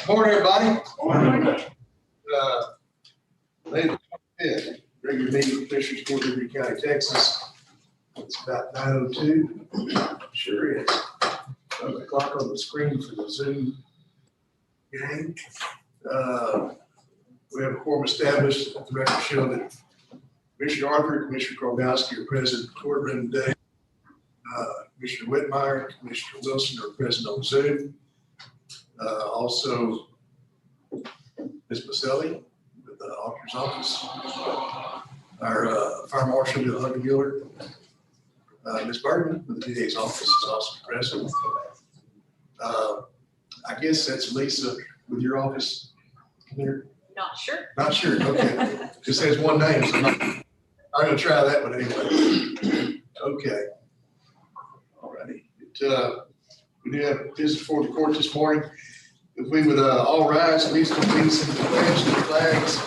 Morning, everybody. Morning. Ladies and regular meeting of Commissioners Court, Liberty County, Texas. It's about 9:02. Sure is. The clock on the screen for the Zoom game. We have a quorum established. Let the record show that Commissioner Arthur, Commissioner Krogowski are present in the courtroom today. Commissioner Whitmire, Commissioner Wilson are present on Zoom. Also, Ms. Maselli with the auditor's office. Our fire marshal, Hunter Gillard. Ms. Bergman with the DA's office is also present. I guess that's Lisa with your office here. Not sure. Not sure, okay. Just has one name, so I'm gonna try that one anyway. Okay. All righty. We do have business for the court this morning. If we would all rise, please complete some pledge to the flags.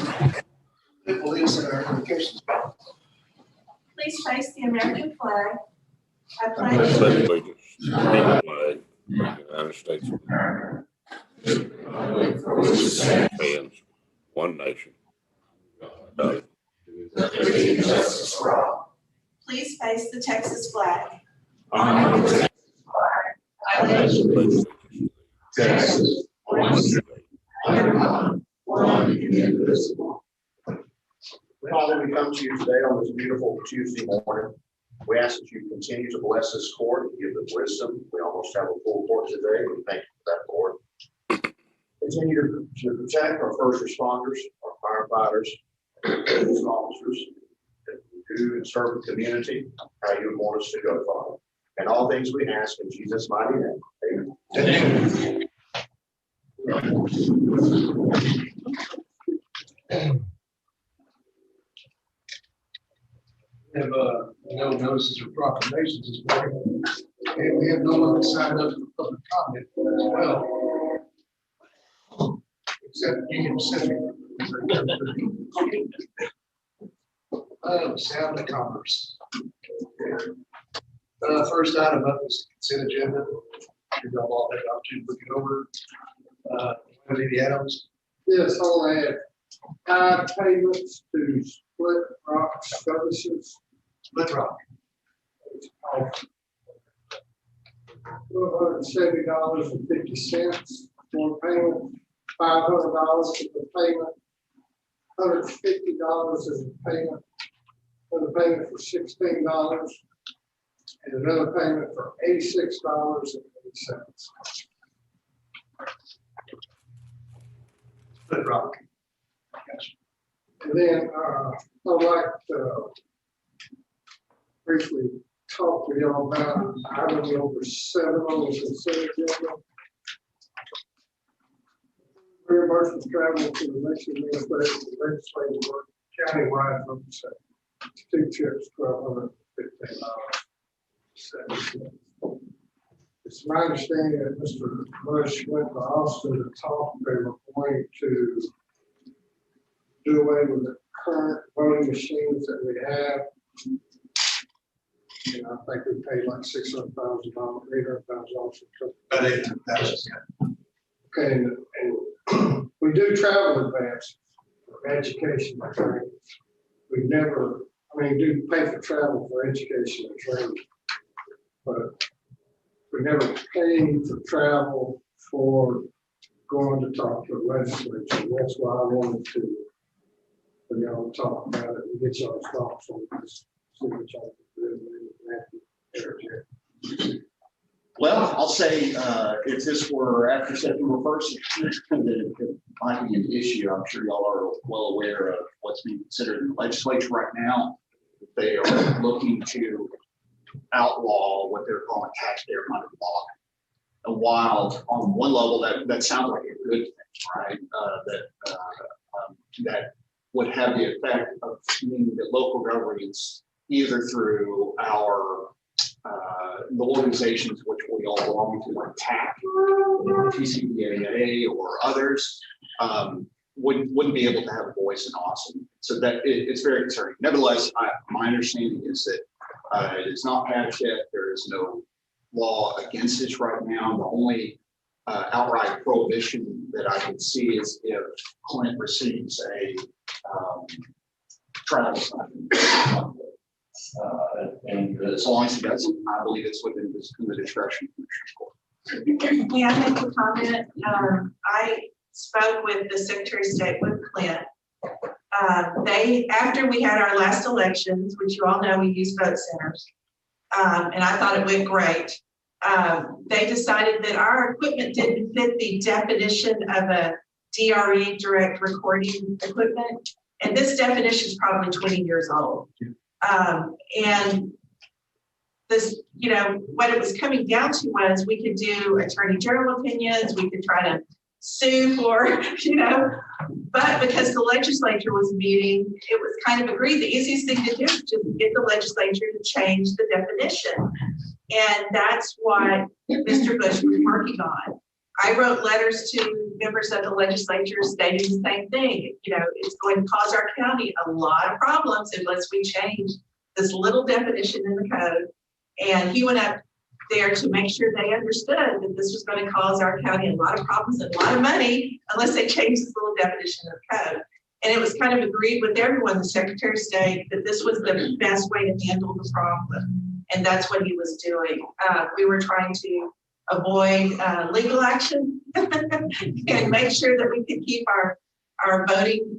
And police and our communications. Please face the American flag. I pledge pledge allegiance to the flag of the United States of America, and one nation. Please face the Texas flag. I pledge allegiance to Texas, one state, under God, one indivisible. Father, we come to you today on this beautiful Tuesday morning. We ask that you continue to bless this court, give us wisdom. We almost have a full court today. We thank you for that, Lord. Continue to protect our first responders, our firefighters, police officers, who serve the community, how you would want us to go, Father. And all things we ask in Jesus' mighty name. Amen. We have no notices or proclamations this morning. And we have no one signed up for public comment as well. Except Union Pacific. Sound of commerce. First item up is consent agenda. You've all had the opportunity to look it over. Lady Adams. Yes, I'll add 5 payments to Split Rock Services. Split Rock. $170.50 for payment, $500 for the payment, $150 as a payment for the payment for $16, and another payment for $86.80. Split Rock. And then I'd like to briefly talk to y'all about item number 7 on the consent agenda. Reimbursement travel to the election administration and legislative work countywide from 2 trips, $1,215. It's my understanding that Mr. Bush went to Austin to talk. They were going to do away with the current voting machines that we have. And I think we paid like $600,000, $800,000. About 800,000. Okay, and we do travel advances for education and training. We never, do pay for travel for education and training, but we never pay for travel for going to talk to the legislature. That's why I wanted to, for y'all to talk about it and get y'all's thoughts on this. See what y'all can do. Well, I'll say if this were after September 1st, it might be an issue. I'm sure y'all are well aware of what's being considered in the legislature right now. They are looking to outlaw what they're calling taxpayer funded block. And while on one level that sounds like a good thing, right? That would have the effect of meaning that local governments, either through our the organizations which we all belong to, like TAC, TCBAA, or others, wouldn't be able to have a voice in Austin. So that it's very concerning. Nevertheless, my understanding is that it's not passed yet. There is no law against this right now. The only outright prohibition that I can see is if Clint receives a travel assignment. And as long as he doesn't, I believe it's within the discretion of the Commissioner's Court. May I make a comment? I spoke with the Secretary of State, with Clint. After we had our last elections, which you all know we use vote centers, and I thought it went great. They decided that our equipment didn't fit the definition of a DRE, direct recording equipment. And this definition is probably 20 years old. And this, you know, what it was coming down to was we could do attorney general opinions, we could try to sue for, you know, but because the legislature was meeting, it was kind of agreed the easiest thing to do is just get the legislature to change the definition. And that's what Mr. Bush was working on. I wrote letters to members of the legislature stating the same thing. You know, it's going to cause our county a lot of problems unless we change this little definition in the code. And he went up there to make sure they understood that this was going to cause our county a lot of problems and a lot of money unless they change this little definition of code. And it was kind of agreed with everyone, the Secretary of State, that this was the best way to handle the problem. And that's what he was doing. We were trying to avoid legal action and make sure that we could keep our voting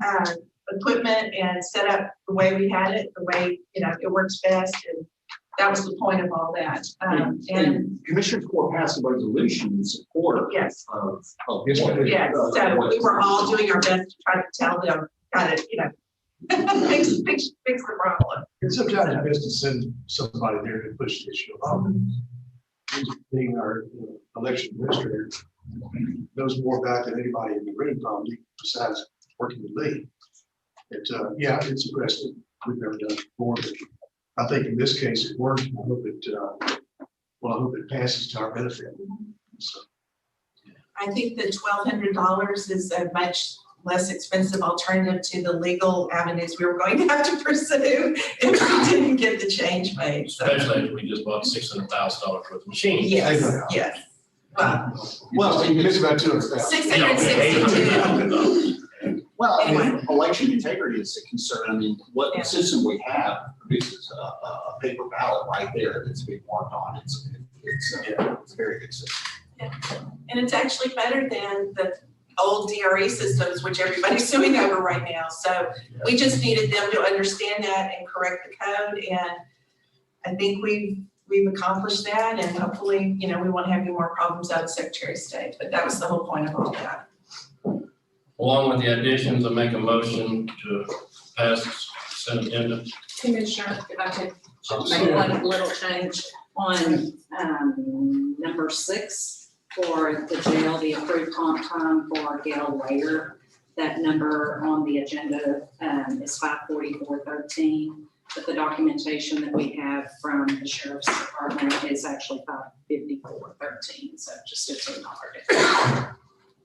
equipment and set up the way we had it, the way, you know, it works best. And that was the point of all that. And Commissioner's Court passed a resolution in support yes, of. Yes, we did. yes. So we were all doing our best to try to tell them, kind of, you know, fix the problem. And sometimes it's best to send somebody there to push the issue along. Being our election administrator knows more about than anybody in the room probably, besides working with me. Yeah, it's aggressive. We've never done it before, but I think in this case it worked. I hope it passes to our benefit. So. I think that $1,200 is a much less expensive alternative to the legal avenues we were going to have to pursue if we didn't get the change made. So. Especially if we just bought $600,000 worth of machines. Yes, Amen. yes. Well, It's about 200,000. 662. Well, I mean, Anyway. election integrity is a concern. I mean, what Yeah. the system we have produces a paper ballot right there that's being marked on. It's a very good system. And it's actually better than the old DRE systems, which everybody's suing over right now. So we just needed them to understand that and correct the code. And I think we've accomplished that. And hopefully, you know, we won't have any more problems out of Secretary of State. But that was the whole point of all that. Along with the additions, I make a motion to pass consent agenda. Commissioner, if I could make one little change on number 6 for the jail, the approved comp time for Gail Waiter. That number on the agenda is 544.13, but the documentation that we have from the Sheriff's Department is actually 554.13, so just a $2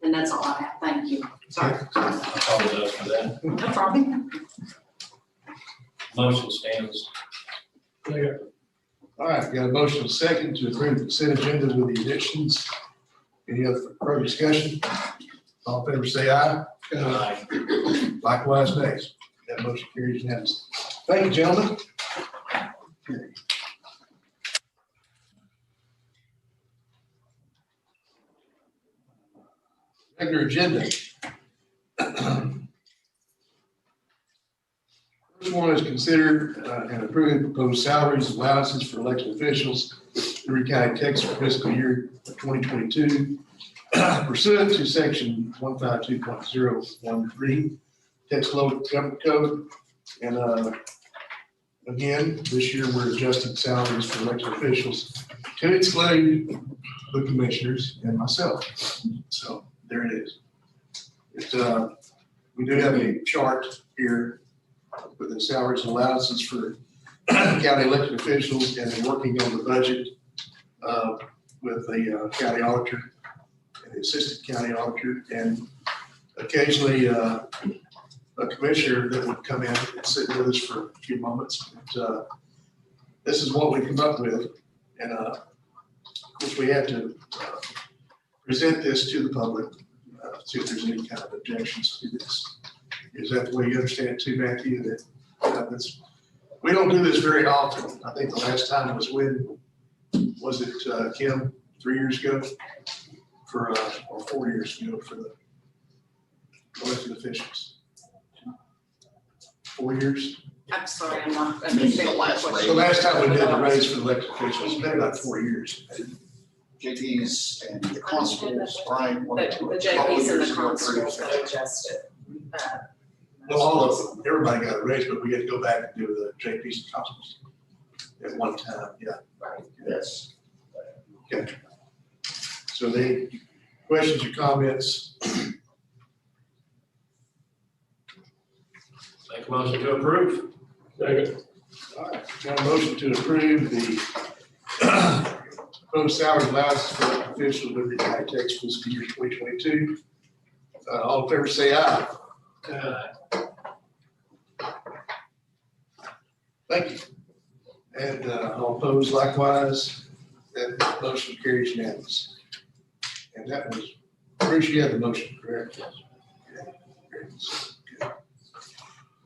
And that's all I have. Thank you. Sorry. I apologize for that. No problem. Motion stands. All right, got a motion second to approve the consent agenda with the additions. Any other further discussion? All in favor say aye. Aye. Likewise, nays. That motion carries unanimously. Thank you, gentlemen. Regular agenda. First one is considered and approving proposed salaries and allowances for elected officials in Erie County, Texas for fiscal year 2022 pursuant to section 152.013 Texas Local Government Code. And again, this year we're adjusting salaries for elected officials to exclude the commissioners and myself. So there it is. We do have a chart here with the salaries and allowances for county elected officials, and then working on the budget with the county auditor and the assistant county auditor, and occasionally a commissioner that would come in and sit with us for a few moments. But, this is what we come up with, and of course we had to present this to the public, see if there's any kind of objections to this. Is that the way you understand it too, Matthew, that, we don't do this very often. I think the last time was when, was it, Kim, 3 years ago? Or 4 years ago for the elected officials? 4 years? I'm sorry, I'm not. This is the last raise. The last time we did the raise for the elected officials, it's been about 4 years. JPs and the constables, Brian. The JPs and the constables got adjusted. Well, all of them, everybody got a raise, but we had to go back and do the JPs and constables at one time, yeah. Yes. Okay. So the questions or comments? Make a motion to approve. All right, got a motion to approve the proposed salary allowances for elected officials with the United States fiscal year 2022. All in favor, say aye. Thank you. And all opposed likewise, that motion carries unanimous. And that was, Bruce, you had the motion, correct? Okay.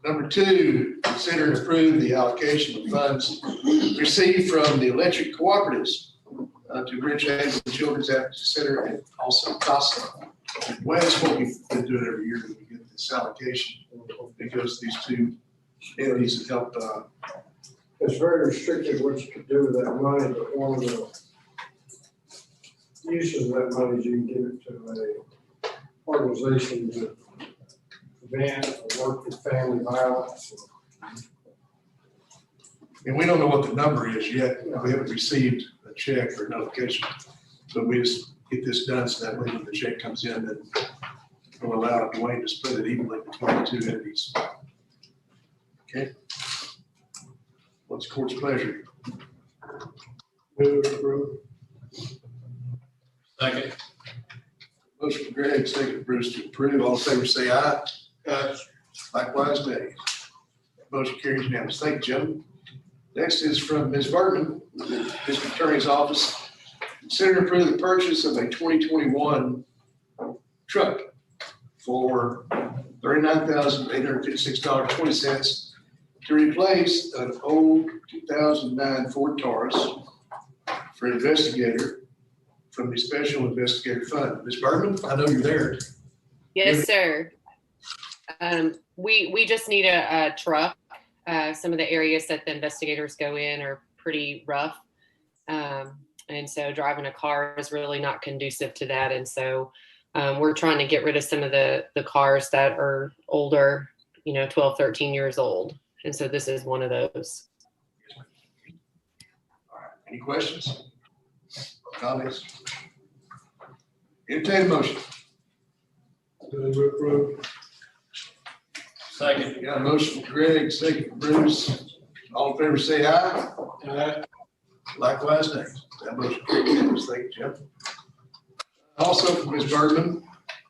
Number 2, consider and approve the allocation of funds received from the electric cooperatives to Bridge Haven Children's Advocacy Center and also CASA. Well, that's what we've been doing every year, that we get this allocation because these two entities have helped. It's very restricted what you could do with that money, but one of the uses of that money is you can give it to a organization to prevent or work with family violence. And we don't know what the number is yet. We haven't received a check or notification. So we just get this done so that way when the check comes in, then we'll allow Dwayne to split it evenly between the two entities. Okay. What's the court's pleasure? Move to approve. Second. Motion from Greg, second from Bruce to approve. All in favor, say aye. Aye. Likewise, nay. Motion carries unanimous. Thank you, gentlemen. Next is from Ms. Bergman, the District Attorney's Office. Consider and approve the purchase of a 2021 truck for $39,856.20 to replace an old 2009 Ford Taurus for investigator from the Special Investigator Fund. Ms. Bergman, I know you're there. Yes, sir. We just need a truck. Some of the areas that the investigators go in are pretty rough. And so driving a car is really not conducive to that. And so we're trying to get rid of some of the cars that are older, 12, 13 years old. And so this is one of those. All right, any questions? Comments? Entertain a motion. Second. Got a motion from Greg, second from Bruce. All in favor, say aye. Aye. Likewise, nay. That motion carries. Thank you, Jim. Also from Ms. Bergman,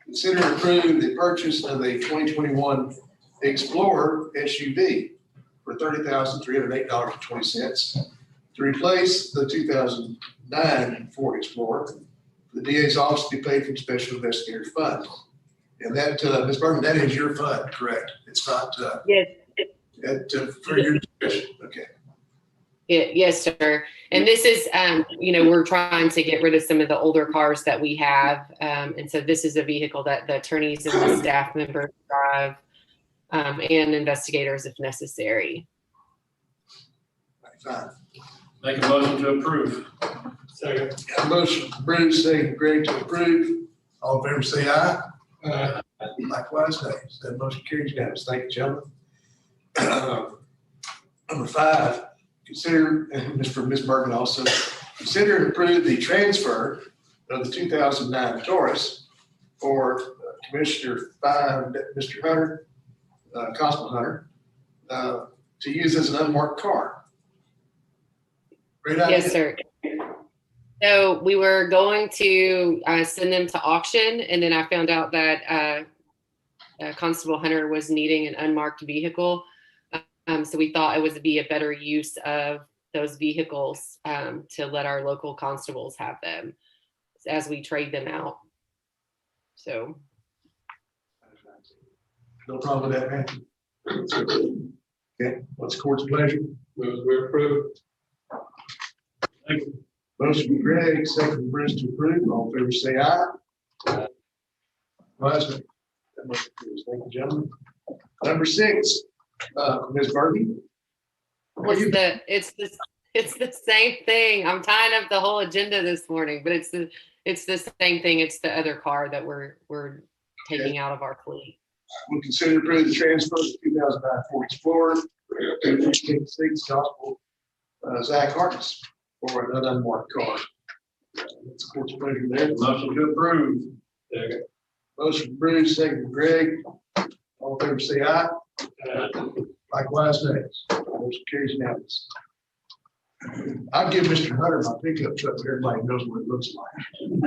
consider and approve the purchase of a 2021 Explorer SUV for $30,308.20 to replace the 2009 Ford Explorer. The DA's office to be paid from Special Investigator Fund. And that, Ms. Bergman, that is your fund, correct? It's not, Yes. For your discretion, okay. Yes, sir. And this is, we're trying to get rid of some of the older cars that we have. And so this is a vehicle that the attorneys and the staff members drive and investigators if necessary. Fine. Make a motion to approve. Second. Got a motion from Bruce, second from Greg to approve. All in favor, say aye. Aye. Likewise, nay. That motion carries unanimous. Thank you, gentlemen. Number 5, consider, and this for Ms. Bergman also, consider and approve the transfer of the 2009 Taurus for Commissioner 5, Mr. Hunter, Constable Hunter, to use as an unmarked car. Great idea. Yes, sir. So we were going to send them to auction, and then I found out that Constable Hunter was needing an unmarked vehicle. So we thought it would be a better use of those vehicles to let our local constables have them. as we trade them out. So. No problem with that, man. Okay, what's the court's pleasure? We approve. Thank you. Motion from Greg, second from Bruce to approve. All in favor, say aye. Ayes. That motion carries. Thank you, gentlemen. Number 6, Ms. Burton. It's the same thing. I'm tying up the whole agenda this morning, but it's the same thing. It's the other car that we're taking out of our fleet. We'll consider approving the transfer of 2009 Ford Explorer to 6 Gospel Zach Hartness for an unmarked car. That's the court's pleasure there. Motion to approve. Motion from Bruce, second from Greg. All in favor, say aye. Likewise, nays. Motion carries unanimous. I'll give Mr. Hunter my pickup truck, so everybody knows what it looks like. You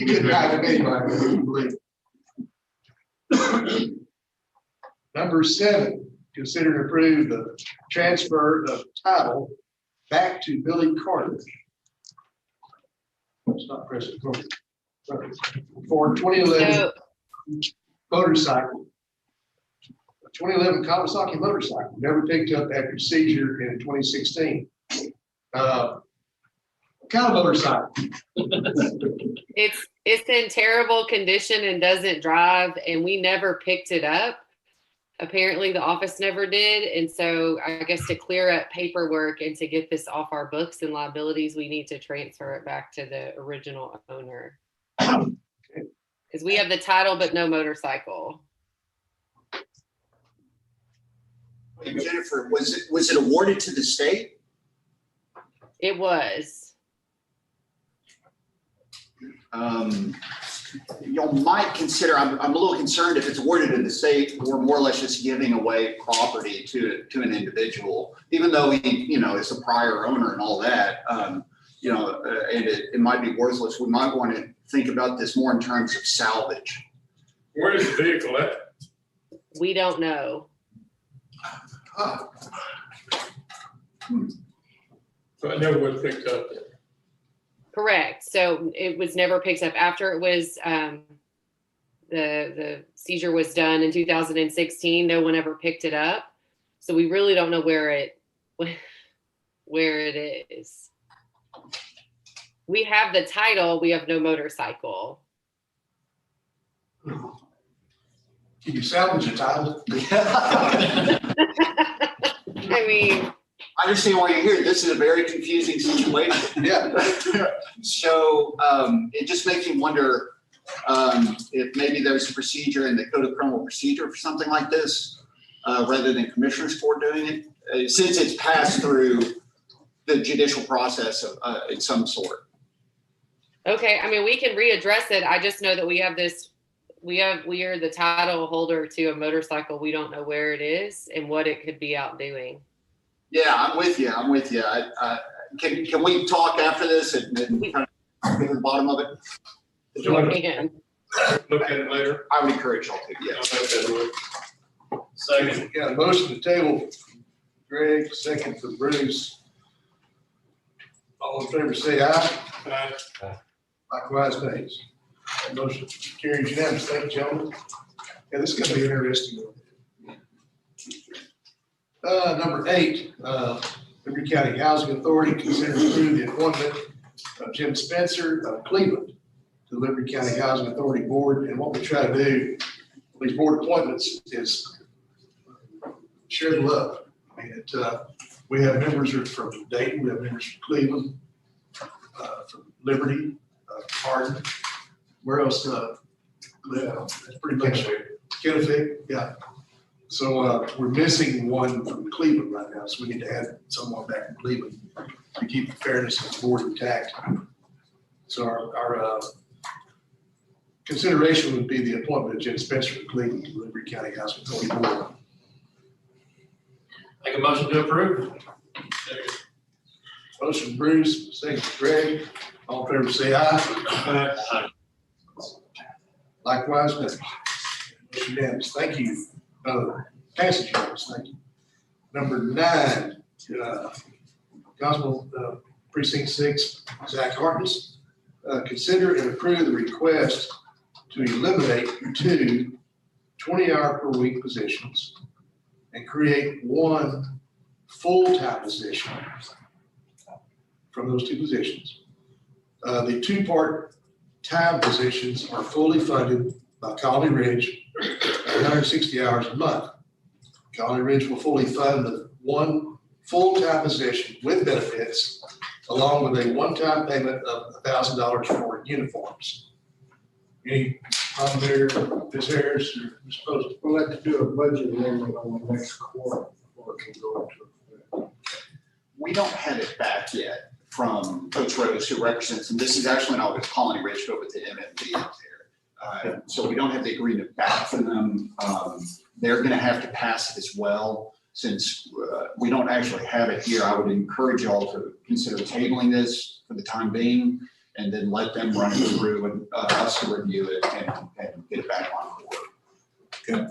couldn't hide it anyway, I wouldn't believe it. Number 7, consider and approve the transfer of title back to Billy Carter. It's not President Carter. For 2011 motorcycle. A 2011 Kawasaki motorcycle, never picked up after seizure in 2016. What kind of motorcycle? It's in terrible condition and doesn't drive, and we never picked it up. Apparently the office never did. And so I guess to clear up paperwork and to get this off our books and liabilities, we need to transfer it back to the original owner. Because we have the title, but no motorcycle. Jennifer, was it awarded to the state? It was. Y'all might consider, I'm a little concerned if it's awarded to the state, we're more or less just giving away property to an individual, even though he, is a prior owner and all that, and it might be worthless. We might want to think about this more in terms of salvage. Where is the vehicle at? We don't know. So it never was picked up. Correct. So it was never picked up after it was, the seizure was done in 2016. No one ever picked it up. So we really don't know where it is. We have the title, we have no motorcycle. Can you salvage a title? I mean, I understand why you're here. This is a very confusing situation. Yeah. So it just makes me wonder if maybe there's a procedure in the Code of Criminal Procedure for something like this, rather than Commissioners Court doing it, since it's passed through the judicial process of in some sort. okay. I mean, we can readdress it. I just know that we have this, we are the title holder to a motorcycle. We don't know where it is and what it could be out doing. Yeah, I'm with you. Can we talk after this and kind of get to the bottom of it? And Look at it later. I would encourage y'all to, yeah. Second. Got a motion to table. Greg, second for Bruce. All in favor, say aye. Likewise, nays. That motion carries unanimous. Thank you, gentlemen. Yeah, this is going to be interesting. Number 8, Liberty County Housing Authority considers approving the appointment of Jim Spencer of Cleveland to the Liberty County Housing Authority Board. And what we try to do with these board appointments is share the love. I mean, we have members from Dayton, we have members from Cleveland, from Liberty, Hardin. Where else? That's pretty much Kennefic, yeah. So we're missing one from Cleveland right now, so we need to have someone back from Cleveland to keep the fairness of the board intact. So our consideration would be the appointment of Jim Spencer of Cleveland to the Liberty County Housing Authority Board. Make a motion to approve. Motion Bruce, second Greg. All in favor, say aye. Likewise, nays. Motion unanimous. Thank you. Passage unanimous. Thank you. Number 9, Gospel Precinct 6, Zach Hartness. Consider and approve the request to eliminate 2 20-hour-per-week positions and create 1 full-time position from those 2 positions. The 2 part-time positions are fully funded by Colony Ridge, 160 hours a month. Colony Ridge will fully fund the 1 full-time position with benefits, along with a one-time payment of $1,000 for uniforms. Any problem there, Ms. Harris or Ms. Poston? We'll have to do a budget amendment on the next quarter before it can go into effect. We don't have it back yet from Coach Rose, who represents, and this is actually not with Colony Ridge, but with the MMD up there. So we don't have the agreement back from them. They're gonna have to pass it as well. Since we don't actually have it here, I would encourage y'all to consider tabling this for the time being, and then let them run it through and us to review it and get it back on board. Okay.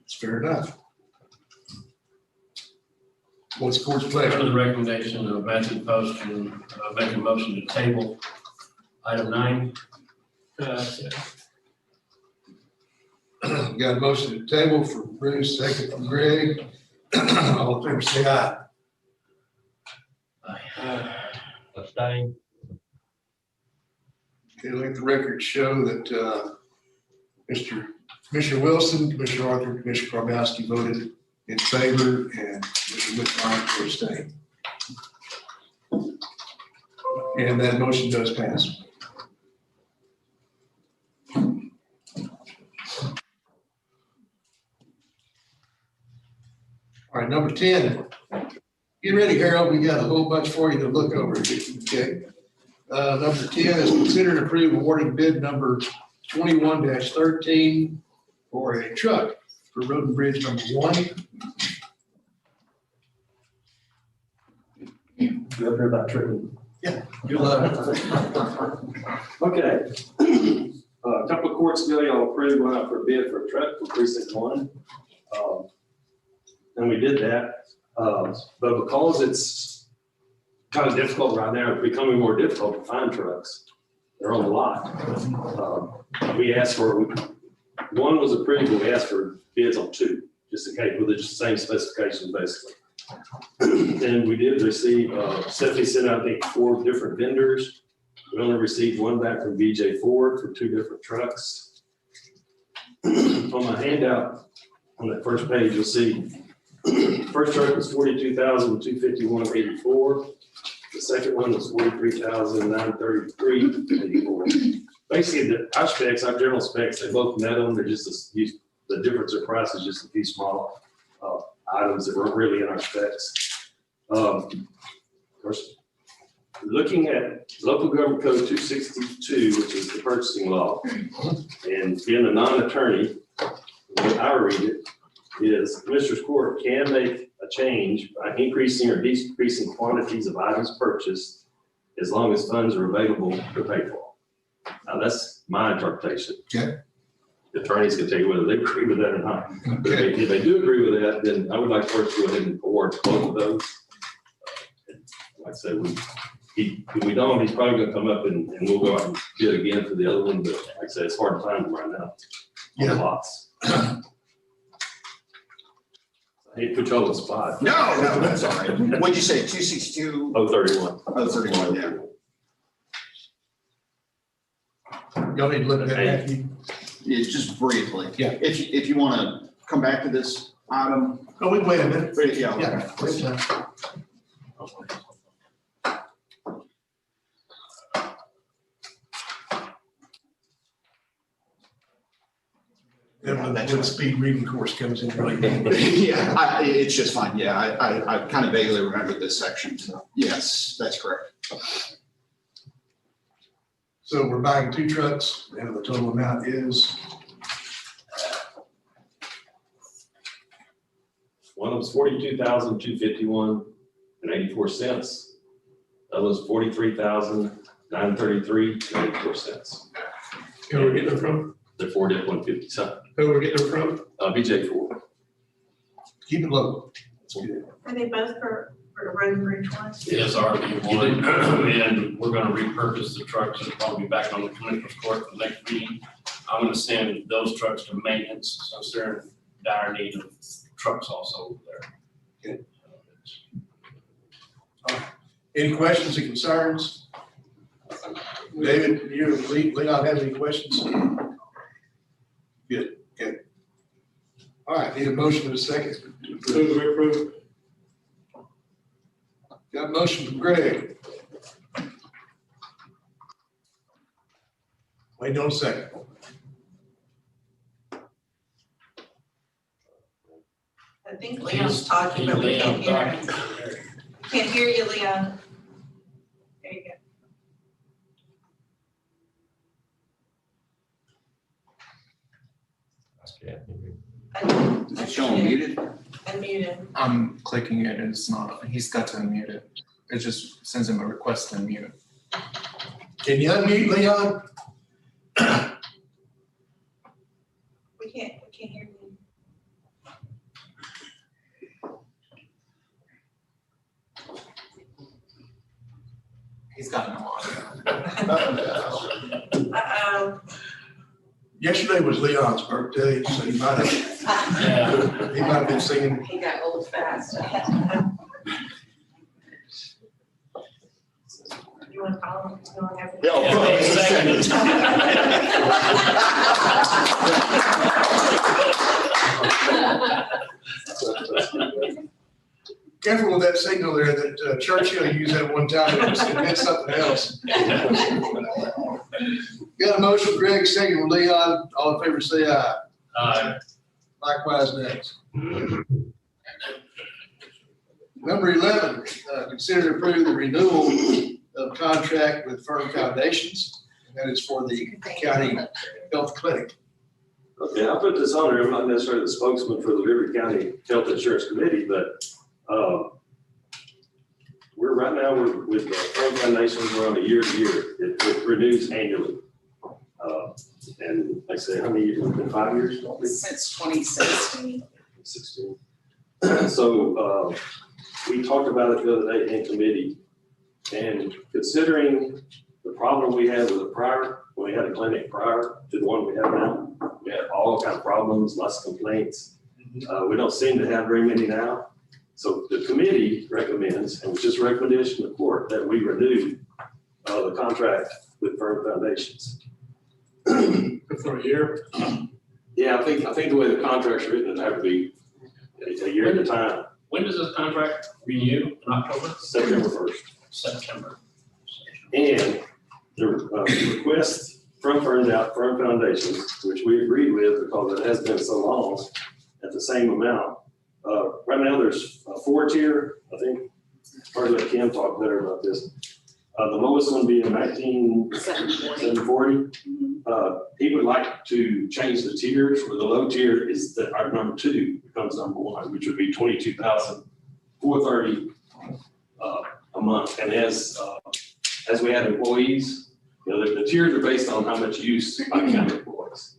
It's fair enough. What's the court's For pleasure? the recommendation of Matthew Post, and make a motion to table item 9. Got a motion to table from Bruce, second from Greg. All in favor, say aye. Abstain. Okay, let the record show that Commissioner Wilson, Commissioner Arthur, Commissioner Karbowski voted in favor, and Commissioner McBride abstained. And that motion does pass. All right, number 10. Get ready, Harold. We got a whole bunch for you to look over. Okay. Number 10 is consider and approve awarding bid number 21-13 for a truck for Road and Bridge number 1. You up here about tripping? You'll love it. Okay. A couple of courts ago, y'all approved one out for a bid for a truck for precinct 1. And we did that, but because it's kind of difficult right now, it's becoming more difficult to find trucks. They're on the lot. We asked for, 1 was approved, but we asked for bids on 2, just in case, with the same specifications basically. And we did receive, Stephanie sent out, I think, 4 different vendors. We only received 1 back from BJ Ford for 2 different trucks. On my handout, on that first page, you'll see, first truck was $42,251.84. The second one was $43,933.84. Basically, our specs, our general specs, they both met them. They're just the difference in price is just a few small items that weren't really in our specs. Of course, looking at local government code 262, which is the purchasing law, and being a non-attorney, the way I read it is Commissioners Court can make a change by increasing or decreasing quantities of items purchased as long as funds are available to pay for. Now, that's my interpretation. Okay. The attorneys can tell you whether they agree with that or not. But Okay. if they do agree with that, then I would like first to go ahead and award both of those. Like I said, if we don't, he's probably gonna come up and we'll go out and bid again for the other one, but like I said, it's hard to find them right now on the Yeah. lots. I hate to put you on the spot. No, that's all right. What'd you say, 262? 031. 031, yeah. Y'all need to look at that, Matthew. Yeah, just briefly. Yeah. If you want to come back to this item, Oh, wait a minute. but yeah. Yeah. wait a minute. Then when the speed reading course comes in, really. Yeah, it's just fine. Yeah, I kind of vaguely remember this section. So yes, that's correct. So we're buying 2 trucks and the total amount is, One was $42,251.84. That was $43,933.84. who we're getting it from? They're 40 at 150 something. Who we're getting it from? BJ Ford. Keep it low. That's good. Are they both for For the road and bridge one? Is RV one, and we're gonna repurpose the trucks, it'll probably be back on the commissioner's court for the next meeting. I'm gonna send those trucks to maintenance, since they're in dire need of trucks also over there. Any questions or concerns? David, you, Leon, have any questions? Good, okay. All right, need a motion in a second. Approve. Got a motion from Greg. Wait on a second. I think Leon's talking, but we can't hear him. Can't hear you, Leon. There you go. Is it showing muted? Unmuted. I'm clicking it and it's not, he's got to unmute it. It just sends him a request to unmute. Can you unmute Leon? We can't hear you. He's got no audio. Uh-oh. Yesterday was Leon's birthday, so he might have, Yeah. he might have been singing. He got old fast. You want to call him? You want to have him? Careful with that signal there that Churchill used that one time, it meant something else. Got a motion, Greg, second from Leon, all in favor say aye. Likewise, next. Number 11, consider to approve the renewal of contract with Firm Foundations, and that is for the county health clinic. Okay, I put this on there, I'm not necessarily the spokesman for the Liberty County Health Insurance Committee, but, we're right now, we're with the Firm Foundation, we're on a year to year, it renews annually. And like I said, how many years, it's been 5 years? Since 2016. 16. So, we talked about it the other day in committee, and considering the problem we had with the prior, when we had a clinic prior to the one we have now, we had all kind of problems, lots of complaints. We don't seem to have very many now. So the committee recommends, and it's just a recommendation to the court, that we renew the contract with Firm Foundations. For a year? Yeah, I think the way the contract's written, it'd have to be a year at a time, When does this contract renew? In October? September 1st. September. And the request from Firm Foundations, which we agreed with because it has been so long, at the same amount. Right now, there's a 4-tier, I think, probably let Kim talk better about this. The lowest one being 19,740. He would like to change the tiers, where the low tier is that our number 2 becomes number 1, which would be 22,430 a month. And as we add employees, you know, the tiers are based on how much use by county employees.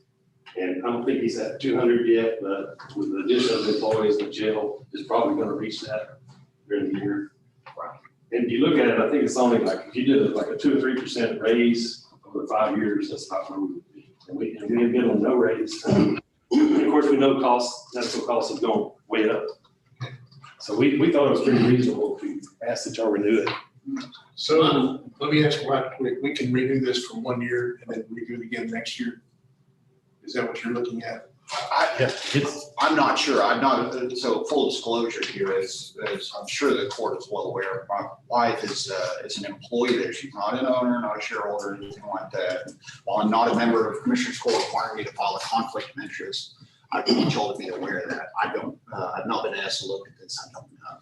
And I don't think he's at 200 yet, but with the addition of employees, the jail is probably going to reach that during the year. And if you look at it, I think it's only like, if you did like a 2 or 3% raise over 5 years, that's about where we would be. And we have been on no raise. And of course, we know medical costs have gone way up. So we thought it was pretty reasonable to ask that y'all renew it. So let me ask right quick, we can renew this for 1 year and then renew it again next year? Is that what you're looking at? I'm not sure. I'm not, so full disclosure here is I'm sure the court is well aware. My wife is an employee there. She's not an owner, not a shareholder, anything like that. While I'm not a member of Commissioner's Court requiring me to file a conflict of interest, I've been told to be aware of that. I don't, I've not been asked to look at this. I don't know.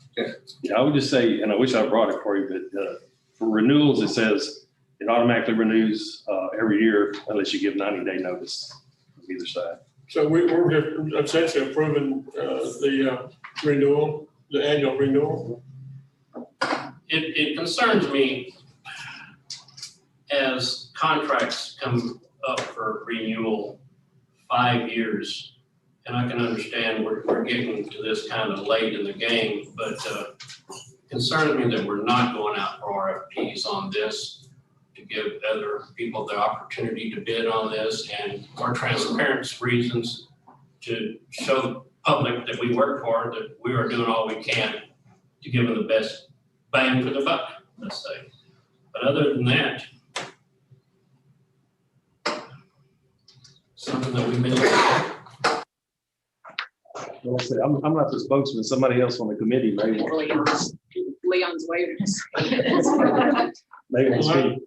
Yeah, I would just say, and I wish I brought it for you, but for renewals, it says it automatically renews every year unless you give 90-day notice on either side. So we're just essentially approving the renewal, the annual renewal. It concerns me as contracts come up for renewal 5 years. And I can understand we're getting to this kind of late in the game, but concerns me that we're not going out for RFPs on this to give other people the opportunity to bid on this, and for transparency reasons, to show the public that we work for, that we are doing all we can to give them the best bang for the buck, let's say. But other than that, something that we mentioned. Well, I say, I'm not the spokesman, somebody else on the committee may want, Leon's waving his. may want to speak.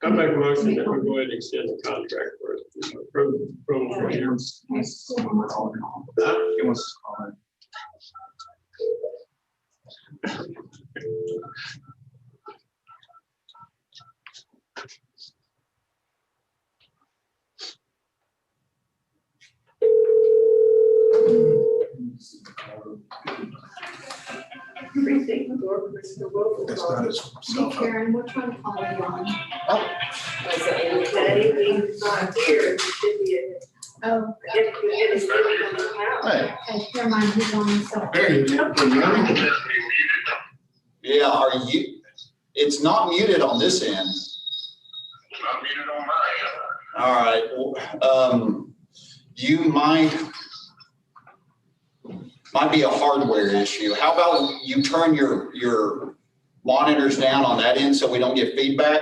I make a motion that we go ahead and extend the contract for approval for a year. He wants to call in. That's not his cell phone. Karen, we're trying to call you on. Oh, Hey, okay, never mind, he's on his cell. There you go. Yeah, are you, it's not muted on this end. not muted on my end. All right, you might be a hardware issue. How about you turn your monitors down on that end so we don't get feedback?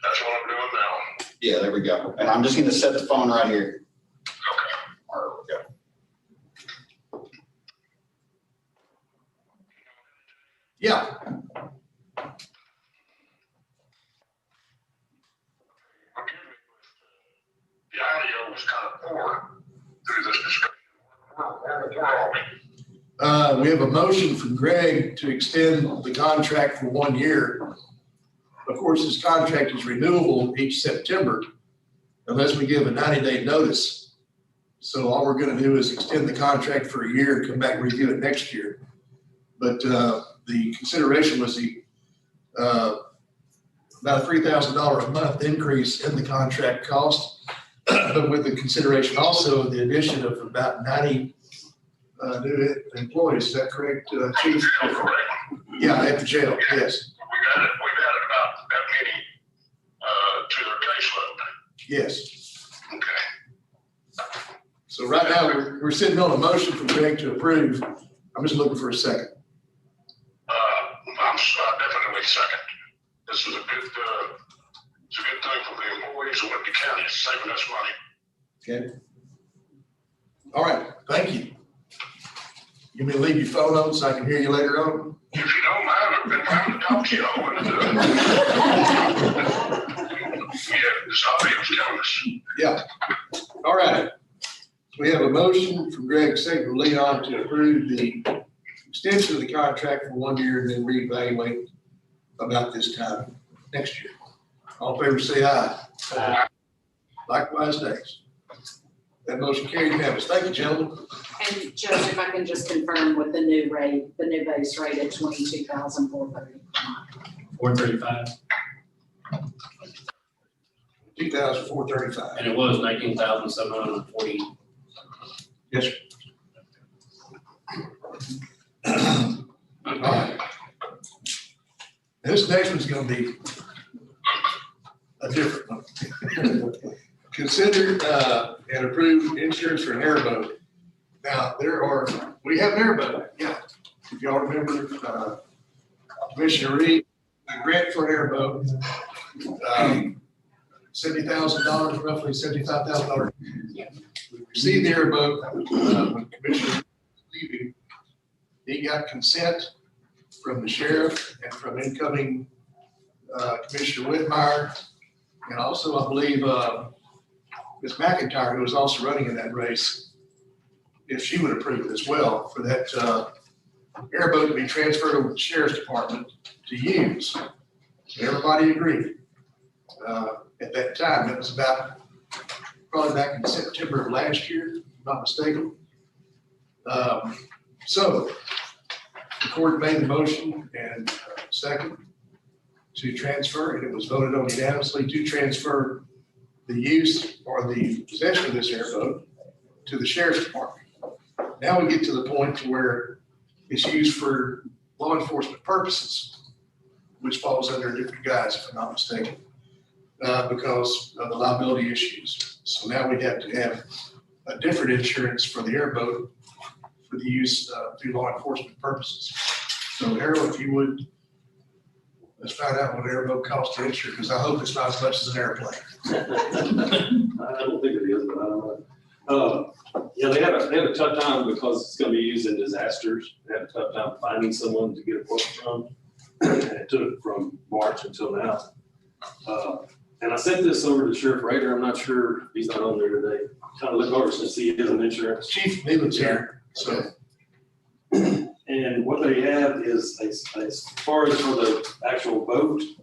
That's what I'm doing now. Yeah, there we go. And I'm just gonna set the phone right here. Okay. All right, we go. Yeah, The audio was kind of poor through this discussion. we have a motion from Greg to extend the contract for 1 year. Of course, this contract is renewable each September unless we give a 90-day notice. So all we're gonna do is extend the contract for a year, come back and review it next year. But, the consideration was about a $3,000 a month increase in the contract cost. But with the consideration also of the addition of about 90 new employees, is that correct, Chief? Yeah, at the jail, yes, We've added about that many to their caseload. yes. Okay. So right now, we're sitting on a motion from Greg to approve. I'm just looking for a second. I'm definitely second. This is a good thing for the employees of Liberty County. It's saving us money. Okay. All right, thank you. You may leave your phone on so I can hear you later on? If you don't mind, I've been trying to talk to you all. Yeah, this audio's killing us. Yeah. All right. We have a motion from Greg, second from Leon, to approve the extension of the contract for 1 year and then reevaluate about this time next year. All in favor, say aye. Likewise, nays. That motion carried unanimous. Thank you, gentlemen. And Judge, if I can just confirm with the new rate, the new base rate at 22,430. 435, 2,435. and it was 19,740. Yes, sir. All right. This next one's gonna be a different one. Consider and approve insurance for an airboat. Now, we have an airboat, yeah. If y'all remember, Commissioner Reed, a grant for an airboat, $70,000, roughly $75,000. We received the airboat when Commissioner was leaving. He got consent from the sheriff and from incoming Commissioner Whitmire. And also, I believe, Ms. McIntyre, who was also running in that race, if she would approve it as well, for that airboat to be transferred over to the sheriff's department to use. And everybody agreed. At that time, it was probably back in September of last year, if I'm not mistaken. So the court made the motion and second to transfer, and it was voted on unanimously to transfer the use or the possession of this airboat to the sheriff's department. Now we get to the point to where it's used for law enforcement purposes, which falls under a different guise, if I'm not mistaken, because of the liability issues. So now we have to have a different insurance for the airboat for the use through law enforcement purposes. So Harold, if you would, let's find out what an airboat costs to insure, because I hope it's not as much as an airplane. I don't think it is, but I don't know. Yeah, they had a tough time because it's gonna be used in disasters. They had a tough time finding someone to get a quote from. And it took from March until now. And I sent this over to Sheriff Rader. I'm not sure if he's not on there today. Kind of look over since he is an insurance. Chief Nealon's here, so. And what they have is, as far as for the actual boat, it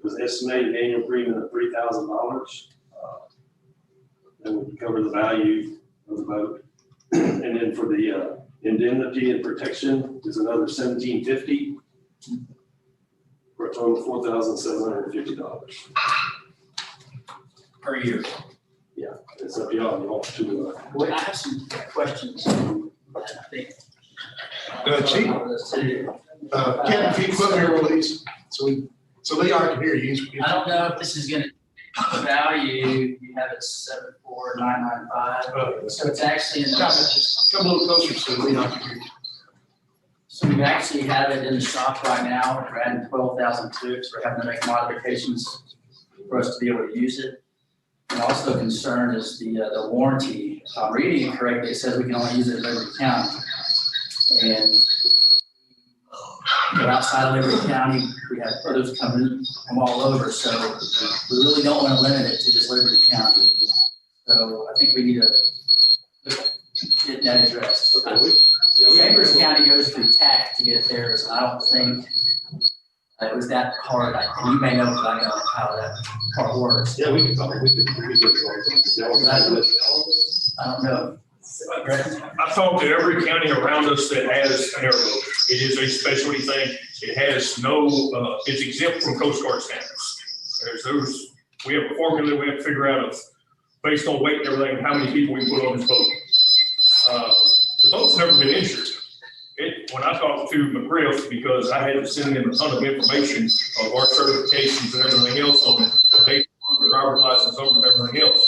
was estimated annual premium of $3,000. That would cover the value of the boat. And then for the indemnity and protection is another $1,750 for a total of $4,750 Per year. Yeah, it's up to y'all. You want to, Well, I have some questions. I think. Chief, Kevin, if you come here, please, so Leon can hear you. I don't know if this is gonna, the value, you have it 74995. So it's actually in the. Come a little closer so Leon can hear you. So we actually have it in the shop right now. We're adding 12,000 to it, so we're having to make modifications for us to be able to use it. And also concern is the warranty. If I'm reading it correctly, it says we can only use it in Liberty County. And we're outside of Liberty County, we have others coming from all over, so we really don't want to limit it to just Liberty County. So I think we need to get that addressed. Chambers County goes through TAC to get theirs, and I don't think it was that hard. And you may know, but I don't know how that part works. yeah, we could. I don't know. I talked to every county around us that has an airboat. It is a specialty thing. It has no, it's exempt from Coast Guard standards. We have a formula we have to figure out of, based on weight and everything, how many people we put on this boat. The boat's never been insured. When I talked to McGriff, because I had to send them a ton of information of our certifications and everything else on it, they, the driver's license over and everything else.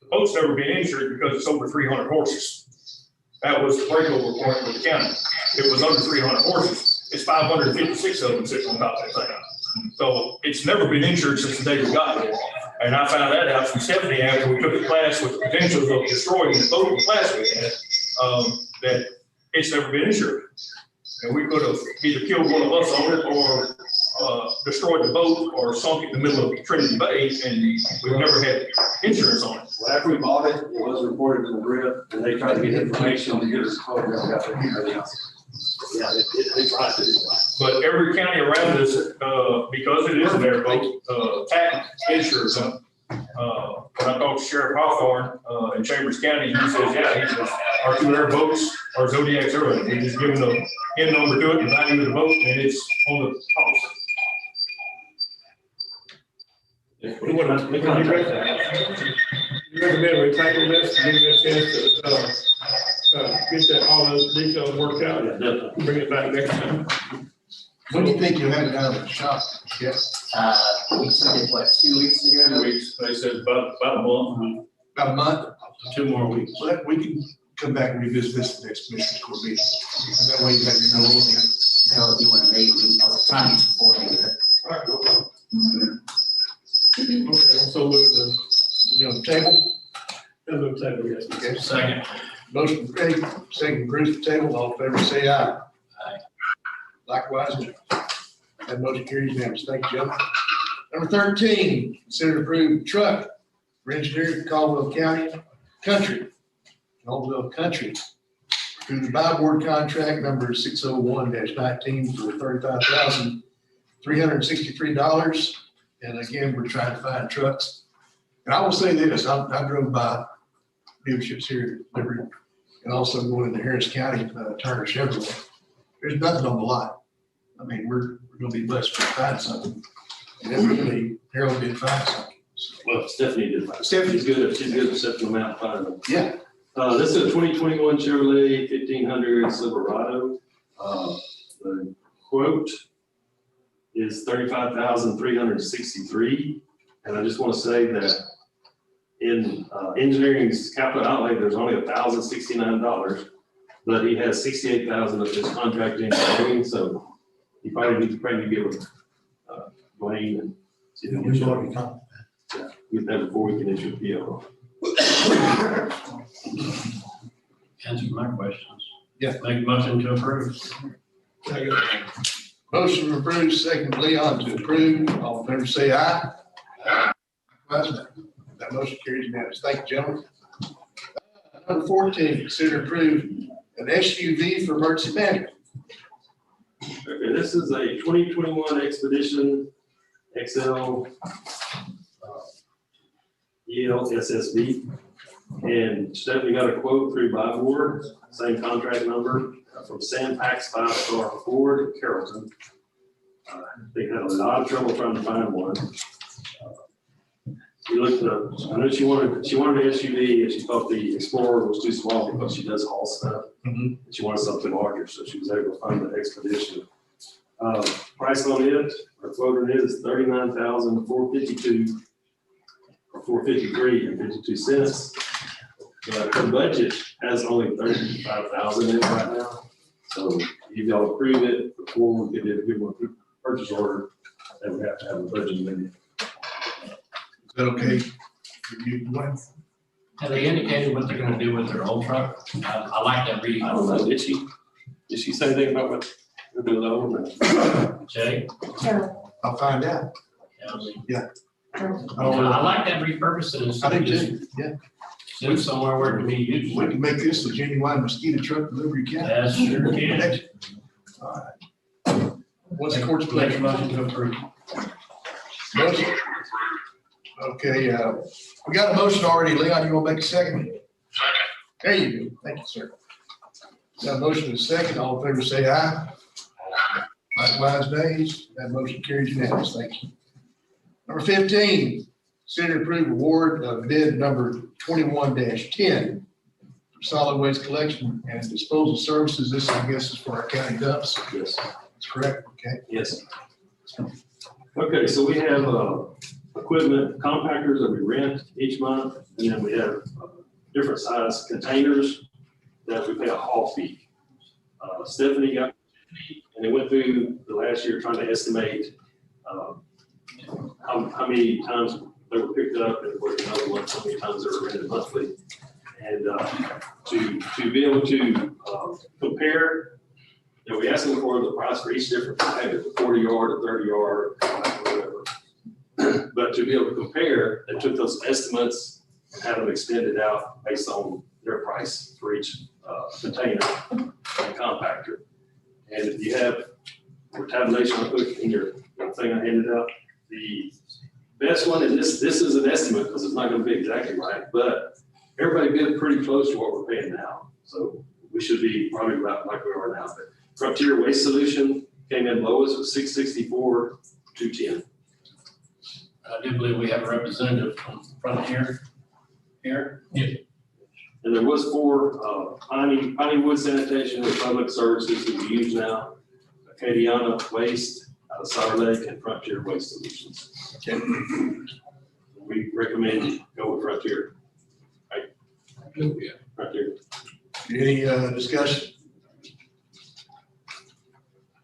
The boat's never been insured because it's over 300 horses. That was the breakover point for the county. It was under 300 horses. It's 556 of them sitting on top of that thing. So it's never been insured since the day we got it. And I found that out from Stephanie after we took a class with the potentials of destroying the boat in the class we had, that it's never been insured. And we could have either killed one of us on it or destroyed the boat or sunk it in the middle of Trinity Bay, and we've never had insurance on it. Well, after we bought it, it was reported to the grid, and they tried to get information to get us code, and never got their everything else. Yeah, they tried to. But every county around us, because it is an airboat, TAC insures them. When I talked to Sheriff Hawthorne in Chambers County, he says, yeah, he says, our two airboats are Zodiac's airboat. We just give them the N number to it, the value of the boat, and it's on the policy. We want to, you recommend we tackle this, give you a chance to get that, all those details worked out, Yeah, definitely. bring it back next time. When do you think you'll have it out of the shop? Yes, We took it, what, 2 weeks ago? 2 weeks, they said about a month. about a month? 2 more weeks. Well, we can come back and revisit this next commissioner's court meeting. And that way you have your notes. Hell, if you want to make, I was trying to support you. All right, no problem. Okay, so move the, You know, the table, move the table, yes. okay, Second. motion for Craig, second for Bruce, the table, all in favor, say aye. Aye. Likewise, that motion carries unanimous. Thank you, Joe. Number 13, consider to approve truck for engineering Caldwell County Country, Caldwell Country, through the buy board contract number 601-19 for $35,363. And again, we're trying to find trucks. And I will say this, I drove by dealerships here at Liberty and also going into Harris County, Turner Chevrolet. There's nothing on the lot. I mean, we're gonna be blessed to find something. And evidently, Harold did find something. So, Well, Stephanie did. Stephanie. She's good at setting them out, finding them. yeah, This is a 2021 Chevrolet 1500 Silverado. The quote is $35,363. And I just want to say that in engineering's capital outlay, there's only $1,069, but he has $68,000 of his contract engineering, so he probably needs to give him Wayne and see if he can We've already talked. get that before we can issue a PO. Answer my questions. Yeah. Make a motion to approve. Motion approved, second Leon to approve. All in favor, say aye. Likewise, no. That motion carries unanimous. Thank you, gentlemen. Number 14, consider approve an SUV for emergency management. Okay, this is a 2021 Expedition XL EL SSV. And Stephanie got a quote through Bybor, same contract number from Sandpax 5-star Ford in Carrollton. They had a lot of trouble trying to find one. We looked up, I know she wanted an SUV and she thought the Explorer was too small because she does haul stuff. And she wanted something larger, so she was able to find the Expedition. Price on it, our quote on it is $39,452 or $453.52. The budget has only $35,000 in it right now. So if y'all approve it before we get it, give them a purchase order, then we have to have a budget amendment. Is that okay? You, Wayne? Have they indicated what they're gonna do with their old truck? I like that I don't know, did she say anything about what they're doing over there? Jay? I'll find out. Yeah. I like that repurposing. I do too, yeah. Send it somewhere where it can be used. We can make this a genuine mosquito truck delivery account. That sure can. All right. What's the court's Make a pleasure? motion to approve. Motion. Okay, we got a motion already. Leon, you want to make a second? There you go. Thank you, sir. Got a motion and a second. All in favor, say aye. Likewise, nays. That motion carries unanimous. Thank you. Number 15, consider approve award of bid number 21-10 for solid waste collection and disposal services. This, I guess, is for our county dumps. Yes. That's correct. Okay. Yes. Okay, so we have equipment compactors that we rent each month, and then we have different size containers that we pay a haul fee. Stephanie got, and they went through the last year trying to estimate how many times they were picked up and what another one, how many times they were rented monthly. And to be able to compare, you know, we asked them for the price for each different type, the 40-yard, a 30-yard, whatever. But to be able to compare, they took those estimates and had them extended out based on their price for each container and compactor. And if you have your tabulation I put in your thing I handed out, the best one, and this is an estimate because it's not going to be exactly right, but everybody bid pretty close to what we're paying now. So we should be probably about like we are now. But Frontier Waste Solution came in lowest with $664,210. I do believe we have a representative from Frontier here. Yeah. And there was 4 Piney Wood Sanitation and Public Services that we use now, Acadiana Waste out of Sour Lake and Frontier Waste Solutions. Okay. We recommend you go with Frontier. Right? Yeah. Frontier. Any discussion?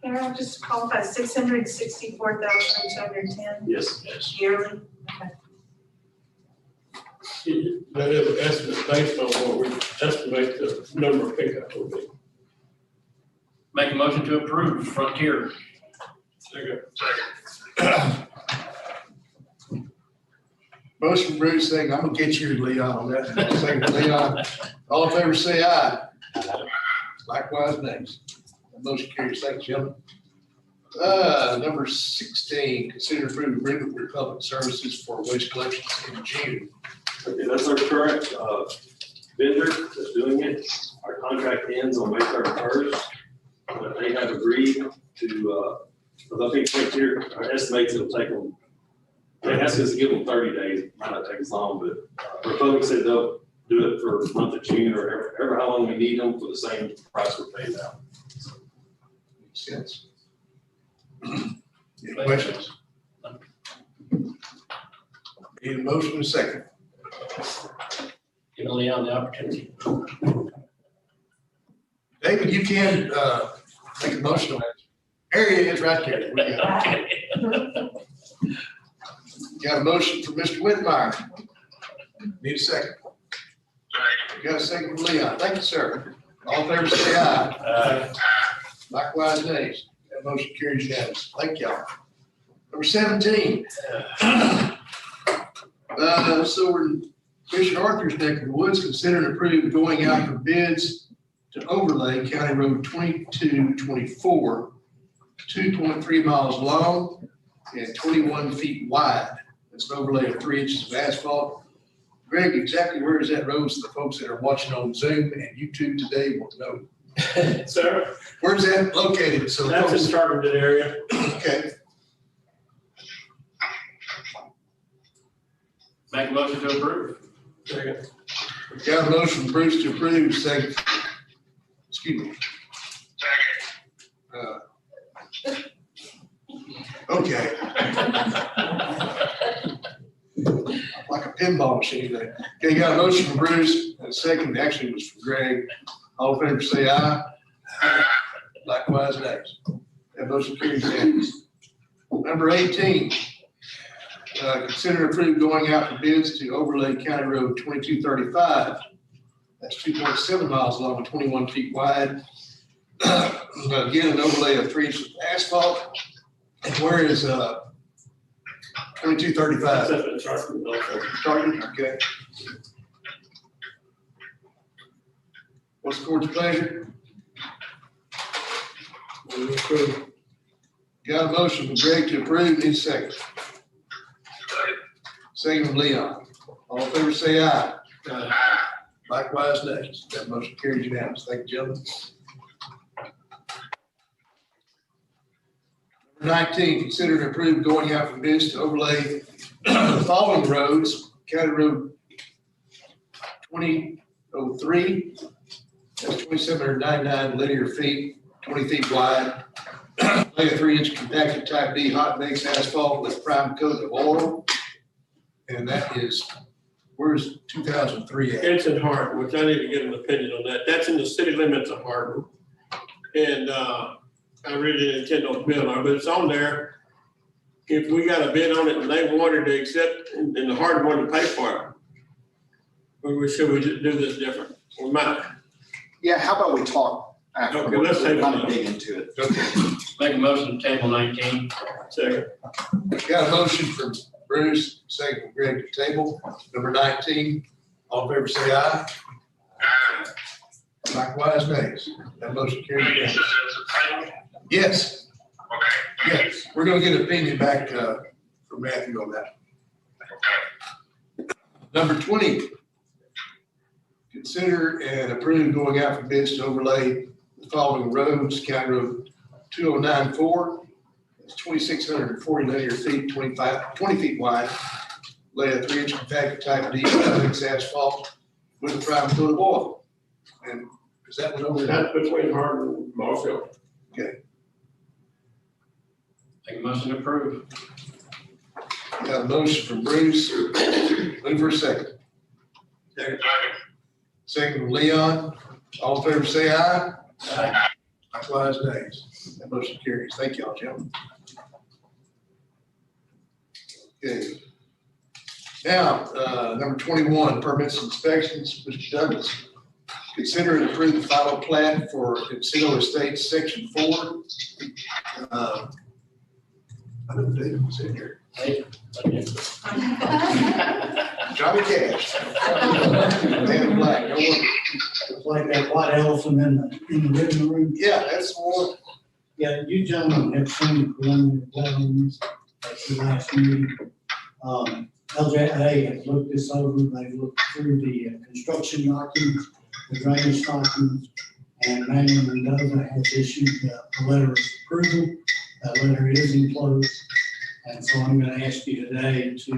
Carol, just qualify $664,210 Yes. yearly. That is an estimate based on what we estimate the number of pickup will be. Make a motion to approve Frontier. Second. Motion Bruce saying, I'm gonna get you, Leon, on that. Second, Leon. All in favor, say aye. Likewise, nays. That motion carries. Thanks, gentlemen. Number 16, consider approving agreement with Republic Services for waste collections in June. Okay, that's our current vendor that's doing it. Our contract ends on May 31st. But they have agreed to, because I think Frontier estimates it'll take them, they asked us to give them 30 days. It might not take as long, but Republic said they'll do it for the month of June or ever how long we need them for the same price we're paying now. sense. Any questions? Need a motion and a second. Give Leon the opportunity. David, you can, make a motion on that. Area is right there. We got it. Got a motion from Mr. Whitmire. Need a second. Got a second from Leon. Thank you, sir. All in favor, say aye. Likewise, nays. That motion carries unanimously. Thank y'all. Number 17. So we're in Commissioner Arthur's neck of the woods, consider and approve going out for bids to overlay County Road 2224, 2.3 miles long and 21 feet wide. It's an overlay of 3 inches of asphalt. Greg, exactly where is that road so the folks that are watching on Zoom and YouTube today will know? Sir, Where's that located? So that's in folks, Targeted area. okay, Make a motion to approve. Second. got a motion from Bruce to approve, second. Excuse me. Okay. Like a pinball machine there. Okay, got a motion from Bruce, and a second actually was from Greg. All in favor, say aye. Likewise, nays. That motion carries unanimously. Number 18. Consider approved going out for bids to overlay County Road 2235. That's 2.7 miles long and 21 feet wide. Again, an overlay of 3 inches of asphalt. And where is 2235? Targeted, okay. What's the court's pleasure? Got a motion from Greg to approve, need a second. Second from Leon. All in favor, say aye. Likewise, nays. That motion carries unanimously. Thank you, gentlemen. Number 19, consider and approve going out for bids to overlay the following roads: County Road 2003, that's 2,799 linear feet, 20 feet wide. Lay a 3-inch compacted type D hot mix asphalt with prime coat of oil. And that is, where's 2003 at? It's in Hardin, which I need to get an opinion on that. That's in the city limits of Hardin. And I really didn't intend on bid on it, but it's on there. If we got a bid on it and they wanted to accept, and the Hardin wanted to pay for it, should we just do this different? We might. Yeah, how about we talk after? Okay, let's take kind it. of dig into it. Okay. Make a motion to table 19. Second. Got a motion from Bruce, second from Greg to table. Number 19, all in favor, say aye. Likewise, nays. That motion carries unanimously. Yes. Okay. Yes, we're gonna get an opinion back from Matthew on that. Number 20, consider and approve going out for bids to overlay the following roads: County Road 2094, it's 2,640 linear feet, 20 feet wide. Lay a 3-inch compacted type D mix asphalt with a prime coat of oil. And is that one over there? That's between Hardin and Marshall. Okay. Make a motion to approve. Got a motion from Bruce. Looking for a second. Second from Leon. All in favor, say aye. Aye. Likewise, nays. That motion carries. Thank y'all, gentlemen. Okay. Now, number 21, permits and inspections. Mr. Douglas, consider and approve the final plat for Encino Estates, Section 4. I know David was in here. Hey, Johnny Cash. Dan Black, no one. It's like that white elephant in the living room. Yeah, that's the one. Yeah, you gentlemen have seen the preliminary plans at the last meeting. LJA has looked this over, they've looked through the construction documents, the drainage documents, and Manuel Mendoza has issued a letter of approval. That letter is enclosed, and so I'm gonna ask you today to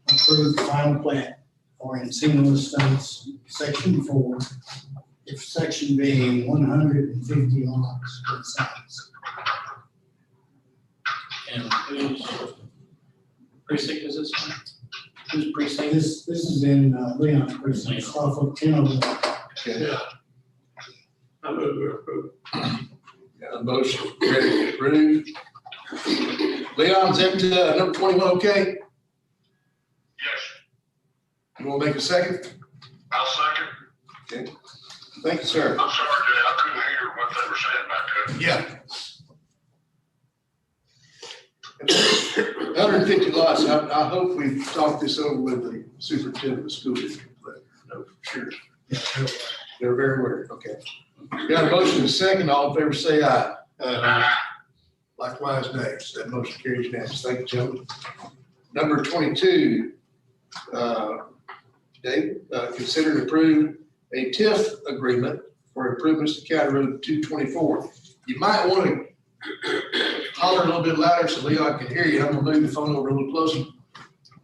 approve the final plat for Encino Estates, Section 4, the section being 150 lots in size. And whose precinct is this one? Whose precinct? This is in Leon precinct, it's off of 1001. Yeah. I move to approve. Got a motion ready to approve. Leon's at number 21, okay? Yes, You want to make a second? I'll second. Okay. Thank you, sir. I'm sorry, Jay, I couldn't hear what they were saying back there. Yeah. 150 lots, I hope we've talked this over with the superintendent of the school district, but no, for sure. They're very aware, okay. Got a motion and a second, all in favor say aye. Likewise, nays. That motion carries unanimous. Thank you, gentlemen. Number 22, Dave, consider and approve a TIF agreement for improvements to County Road 224. You might want to holler a little bit louder so Leon can hear you. I'm gonna move the phone over a little closer.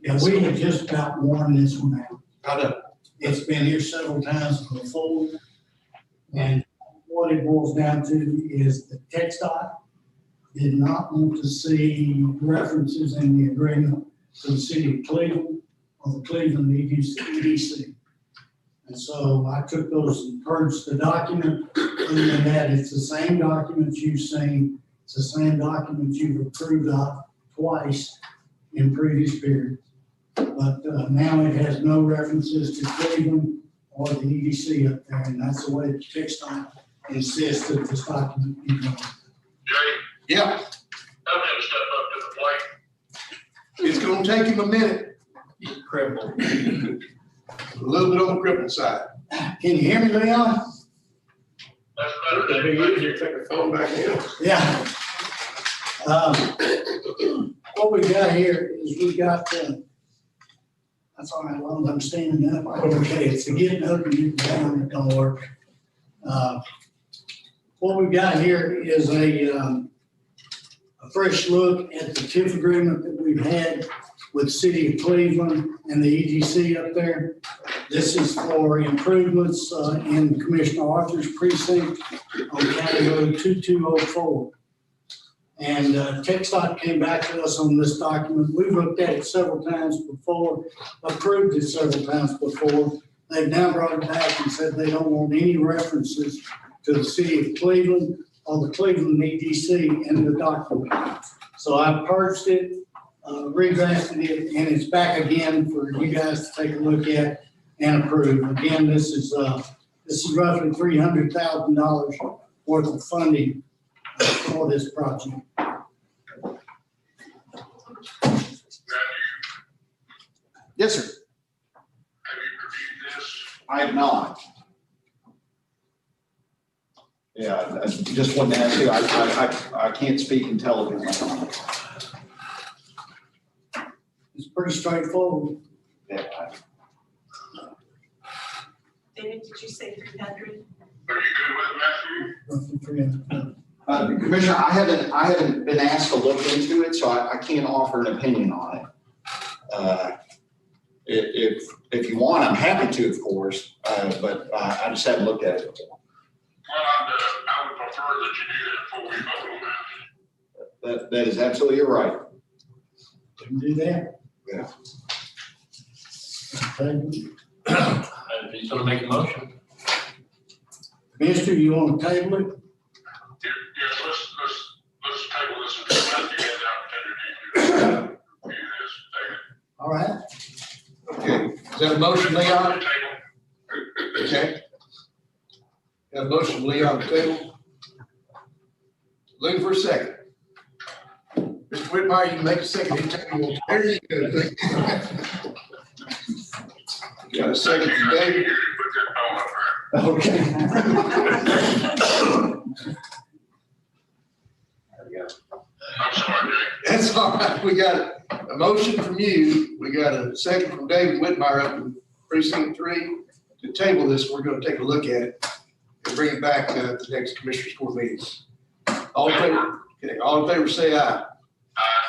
Yeah, we have just about worn this one out. I know. It's been here several times before. And what it boils down to is the TxDOT did not want to see references in the agreement to the city of Cleveland or the Cleveland EDC. And so I took those and purged the document. Other than that, it's the same documents you've seen. It's the same documents you've approved of twice in previous periods. But now it has no references to Cleveland or the EDC up there, and that's the way the TxDOT insists that this document be done. Jay, Yeah, I'm gonna step up to the plate. it's gonna take him a minute. Cripple. A little bit on the crippled side. Can you hear me, Leon? That's better It'd than be easier to take the phone back in. Yeah. What we got here is we got, that's all right, well, I'm standing up, okay, it's the getting up and getting down that don't work. What we got here is a fresh look at the TIF agreement that we've had with the city of Cleveland and the EDC up there. This is for improvements in Commissioner Arthur's precinct on County Road 2204. And TxDOT came back to us on this document. We've looked at it several times before, approved it several times before. They've now brought it back and said they don't want any references to the city of Cleveland or the Cleveland EDC in the document. So I purged it, redrafted it, and it's back again for you guys to take a look at and approve. Again, this is roughly $300,000 worth of funding for this project. Yes, sir. Have you reviewed this? I have not. Yeah, I just wanted to ask you, I can't speak intelligently. It's pretty straightforward. Yeah, David, did you say 300? Are you good with it, Matthew? Roughly 300. Commissioner, I haven't been asked to look into it, so I can't offer an opinion on it. If you want, I'm happy to, of course, but I just haven't looked at it before. Well, I would prefer that you do that before we vote on that. That is absolutely right. Can do that. Yeah. If he's gonna make a motion. Mister, you want to table it? Yes, let's table this until Matthew has the opportunity to review this. All right. Okay, is that a motion, Leon? Okay. Got a motion, Leon, on the table. Looking for a second. Mr. Whitmire, you can make a second anytime you want. There you go. Got a second from David. Okay. I'm sorry, Jay. That's all right. We got a motion from you. We got a second from David Whitmire up in precinct 3 to table this. We're going to take a look at it and bring it back to the next Commissioners Court meeting. All in favor? Okay, all in favor, say aye.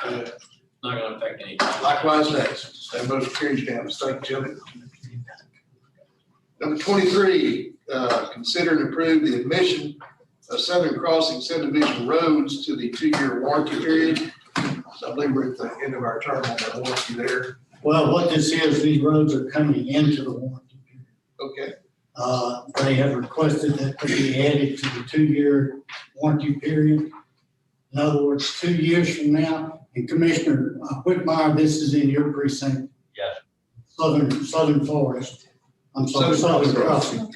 Not gonna affect anything. Likewise, next. That motion carries unanimous. Thank you, gentlemen. Number 23, consider and approve the admission of Southern Crossing subdivision roads to the 2-year warranty period. So I believe we're at the end of our term on that warranty there. Well, what this is, these roads are coming into the warranty period. Okay, They have requested that they be added to the 2-year warranty period. In other words, 2 years from now, and Commissioner Whitmire, this is in your precinct. Yes. Southern Forest. I'm sorry, Southern Crossing.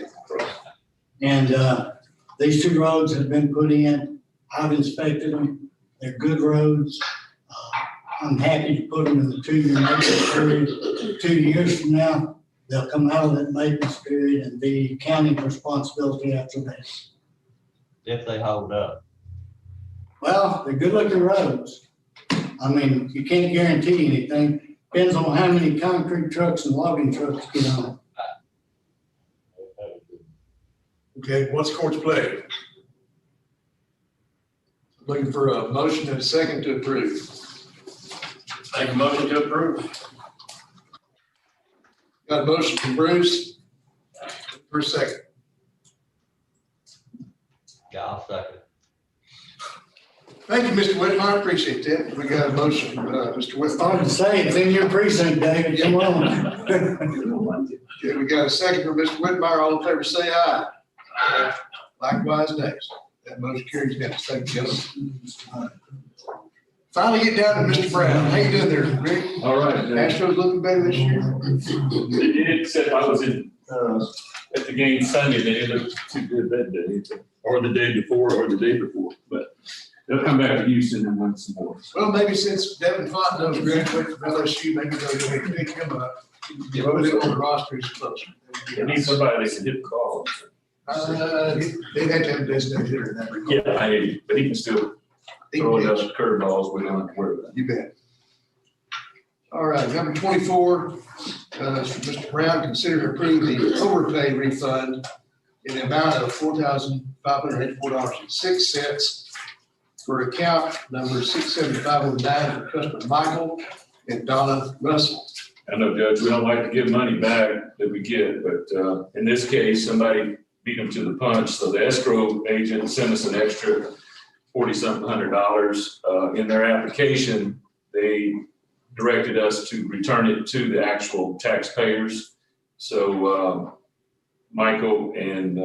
And these 2 roads have been put in. I've inspected them. They're good roads. I'm happy to put them in the 2-year maintenance period. 2 years from now, they'll come out of that maintenance period and be county responsibility after that. If they hold up. Well, they're good looking roads. I mean, you can't guarantee anything. Depends on how many concrete trucks and logging trucks get on it. okay, what's the court's pleasure? Looking for a motion and a second to approve. Make a motion to approve. Got a motion from Bruce. For a second. Yeah, I'll second. Thank you, Mr. Whitmire. Appreciate that. We got a motion, Mr. It's hard Whitmire. to say, it's in your precinct, David, come on. Okay, we got a second from Mr. Whitmire. All in favor, say aye. Likewise, nays. That motion carries unanimous. Thank you, gentlemen. Finally get down to Mr. Brown. How you doing there, Rick? All right. Astros looking better this year? Except I was in, at the game Sunday, they didn't look too good that day, or the day before, but they'll come back to Houston and win some more. Well, maybe since Devin Fontenot's graduated from LSU, maybe they'll pick him up. Put him on the roster as closer. They need somebody that can hit the ball. They'd have to have a designated hitter in that regard. Yeah, but he can still throw those curveballs with him. You bet. All right, number 24, Mr. Brown, consider to approve the overpay refund in the amount of $4,584.06 for account number 67509 for customer Michael and Donna Russell. I know, Judge, we don't like to give money back that we get, but in this case, somebody beat them to the punch. So the escrow agent sent us an extra $40-something $100. In their application, they directed us to return it to the actual taxpayers. So Michael and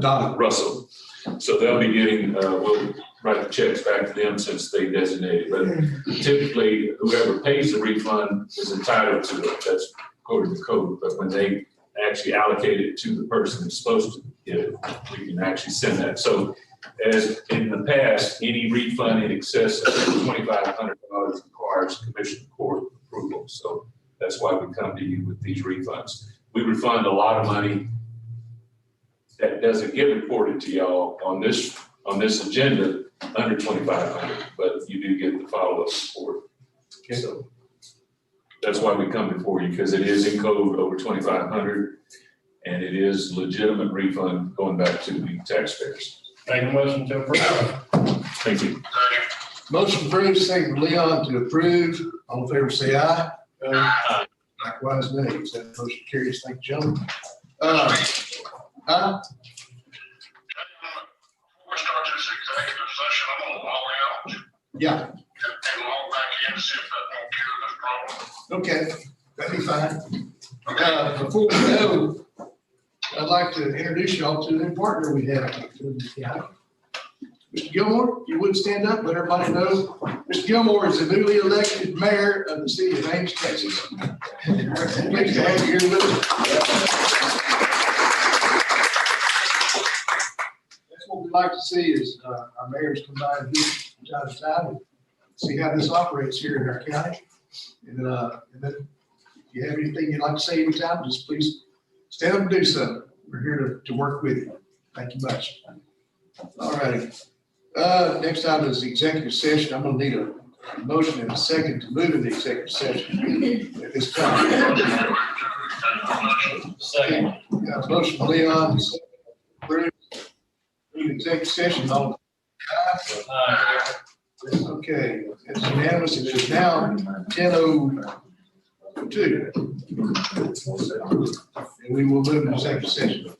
Donna Russell. So they'll be getting, we'll write the checks back to them since they designated. But typically, whoever pays the refund is entitled to it. That's according to code. But when they actually allocate it to the person who's supposed to get it, we can actually send that. So as in the past, any refund in excess of $2,500 requires commission court approval. So that's why we come to you with these refunds. We refund a lot of money that doesn't get reported to y'all on this agenda under $2,500, but you do get the follow-up report. Okay. So that's why we come before you, because it is in code over $2,500, and it is legitimate refund going back to the taxpayers. Make a motion to approve. Thank you. Motion approved, second from Leon to approve. All in favor, say aye. Aye. Likewise, nays. That motion carries. Thank you, gentlemen. Huh? Before we start this executive session, I'm gonna log out Yeah, and log back in to see if that won't cure this problem. okay, that'd be fine. Before we go, I'd like to introduce y'all to a new partner we have. Mr. Gilmore, you would stand up, let everybody know. Mr. Gilmore is the newly elected mayor of the city of Ames, Texas. Pleased to have you here with us. That's what we'd like to see is our mayors come by and do from time to time and see how this operates here in our county. And then if you have anything you'd like to say anytime, just please stand up and do so. We're here to work with you. Thank you much. All righty. Next item is the executive session. I'm gonna need a motion and a second to move into the executive session at this time. Second. Got a motion from Leon, second from Bruce. Move to executive session. All okay, it's unanimous. It is now 10:04. number 2. And we will move to executive session.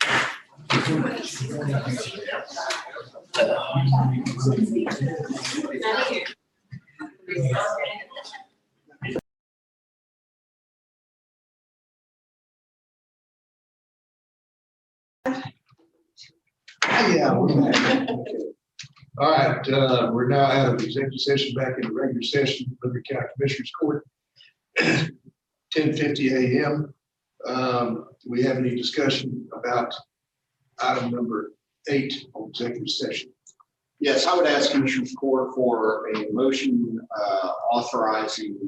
Yeah. We're back. All right, we're now out of executive session, back in the regular session, Liberty County Commissioners Court, 10:50 a.m. Do we have any discussion about item number 8 on executive session? Yes, I would ask Commissioners Court for a motion authorizing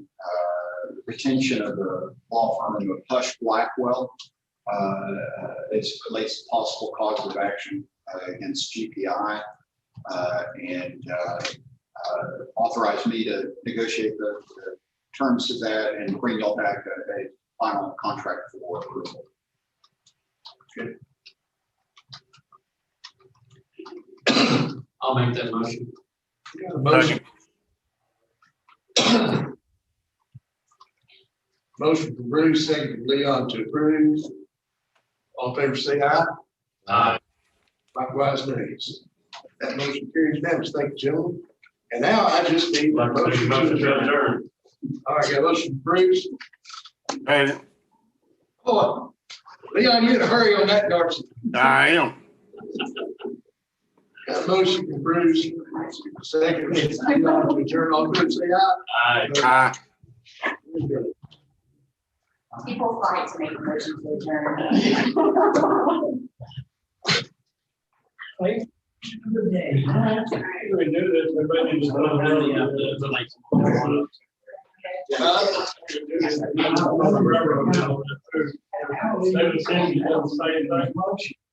retention of the law firm of Hush Blackwell. It relates to possible cause of action against GPI. And authorize me to negotiate the terms of that and bring y'all back a final contract for approval. Okay. I'll make that motion. Got a motion. Motion from Bruce, second from Leon to approve. All in favor, say aye. Aye. Likewise, nays. That motion carries unanimous. Thank you, gentlemen. And now I just need a motion to adjourn. All right, got a motion from Bruce. And Oh, Leon, you in a hurry on that, Darcy. I am. Got a motion from Bruce. Second, Leon to adjourn. All in favor, say aye. Aye. People fight to make a motion to adjourn. Good day. We do this, everybody just don't have the like. They would send you the same thing.